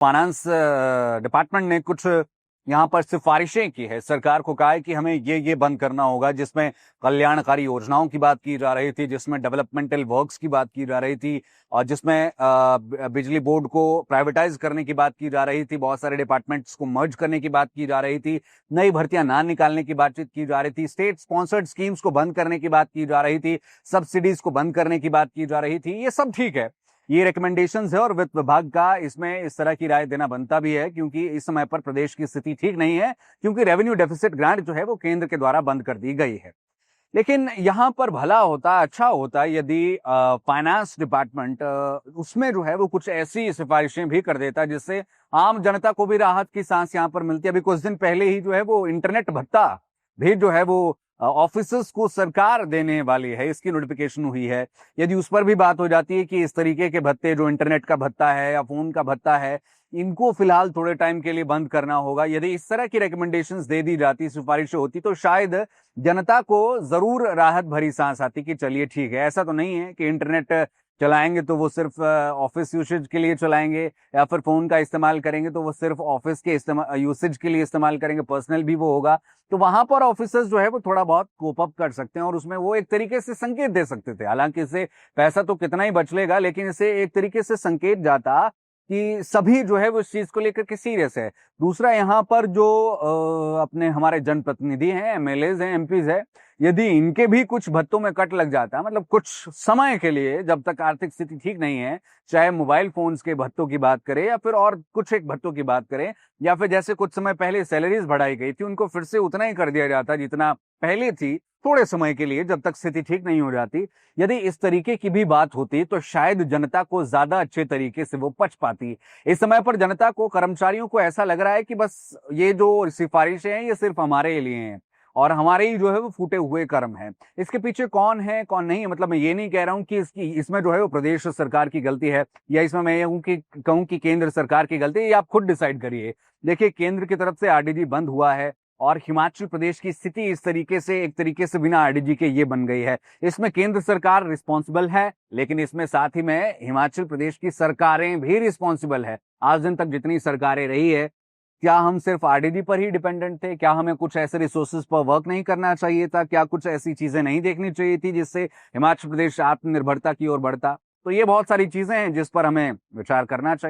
Finance department ने कुछ यहाँ पर सिफारिशें की है। सरकार को कहा है कि हमें ये बंद करना होगा, जिसमें कल्याणकारी योजनाओं की बात की जा रही थी, जिसमें डेवलपमेंटल वर्क्स की बात की जा रही थी, और जिसमें बिजली बोर्ड को प्राइवेटाइज करने की बात की जा रही थी, बहुत सारे डिपार्टमेंट्स को मर्ज करने की बात की जा रही थी, नई भर्तियां ना निकालने की बातचीत की जा रही थी, स्टेट स्पॉन्सर्ड स्कीम्स को बंद करने की बात की जा रही थी, सब्सिडीज को बंद करने की बात की जा रही थी। ये सब ठीक है, ये रिकमेंडेशंस है और वित्त विभाग का इसमें इस तरह की राय देना बनता भी है, क्योंकि इस समय पर प्रदेश की स्थिति ठीक नहीं है, क्योंकि रेवेन्यू डेफिसिट ग्रांट जो है वो केंद्र के द्वारा बंद कर दी गई है। लेकिन यहां पर भला होता, अच्छा होता यदि फाइनेंस डिपार्टमेंट उसमें जो है वो कुछ ऐसी सिफारिशें भी कर देता जिससे आम जनता को भी राहत की सांस यहां पर मिलती है। अभी कुछ दिन पहले ही जो है वो इंटरनेट भत्ता भी जो है वो ऑफिसर्स को सरकार देने वाली है, इसकी नोटिफिकेशन हुई है। यदि उस पर भी बात हो जाती है कि इस तरीके के भत्ते, जो इंटरनेट का भत्ता है या फोन का भत्ता है, इनको फिलहाल थोड़े टाइम के लिए बंद करना होगा, यदि इस तरह की रिकमेंडेशंस दे दी जाती, सिफारिशें होती, तो शायद जनता को जरूर राहत भरी सांस आती कि चलिए ठीक है। ऐसा तो नहीं है कि इंटरनेट चलाएंगे तो वो सिर्फ ऑफिस यूसेज के लिए चलाएंगे, या फिर फोन का इस्तेमाल करेंगे तो वो सिर्फ ऑफिस के यूसेज के लिए इस्तेमाल करेंगे, पर्सनल भी वो होगा। तो वहां पर ऑफिसर्स जो है वो थोड़ा बहुत कोप अप कर सकते हैं, और उसमें वो एक तरीके से संकेत दे सकते थे। हालांकि इससे पैसा तो कितना ही बच लेगा, लेकिन इसे एक तरीके से संकेत जाता कि सभी जो है वो इस चीज को लेकर के सीरियस है। दूसरा, यहाँ पर जो अपने हमारे जनप्रतिनिधि हैं, एमएलएज हैं, एमपीज हैं, यदि इनके भी कुछ भत्तों में कट लग जाता, मतलब कुछ समय के लिए, जब तक आर्थिक स्थिति ठीक नहीं है, चाहे मोबाइल फोन्स के भत्तों की बात करें या फिर और कुछ एक भत्तों की बात करें, या फिर जैसे कुछ समय पहले सैलरीज बढ़ाई गई थी, उनको फिर से उतना ही कर दिया जाता जितना पहले थी, थोड़े समय के लिए, जब तक स्थिति ठीक नहीं हो जाती। यदि इस तरीके की भी बात होती तो शायद जनता को ज्यादा अच्छे तरीके से वो पच पाती। इस समय पर जनता को, कर्मचारियों को ऐसा लग रहा है कि बस ये जो सिफारिशें हैं ये सिर्फ हमारे लिए हैं और हमारे ही जो है वो फूटे हुए कर्म है। इसके पीछे कौन है कौन नहीं है, मतलब मैं ये नहीं कह रहा हूं कि इसमें जो है वो प्रदेश सरकार की गलती है, या इसमें मैं ये कहूं कि केंद्र सरकार की गलती है, ये आप खुद डिसाइड करिए। देखिए, केंद्र की तरफ से आरडीजी बंद हुआ है और हिमाचल प्रदेश की स्थिति इस तरीके से, एक तरीके से बिना आरडीजी के ये बन गई है। इसमें केंद्र सरकार रिस्पॉन्सिबल है, लेकिन इसमें साथ ही में हिमाचल प्रदेश की सरकारें भी रिस्पॉन्सिबल है। आज दिन तक जितनी सरकारें रही है, क्या हम सिर्फ आरडीजी पर ही डिपेंडेंट थे? क्या हमें कुछ ऐसे रिसोर्सेज पर वर्क नहीं करना चाहिए था? क्या कुछ ऐसी चीजें नहीं देखनी चाहिए थी जिससे हिमाचल प्रदेश आत्मनिर्भरता की ओर बढ़ता? तो ये बहुत सारी चीजें हैं जिस पर हमें विचार करना चाहिए।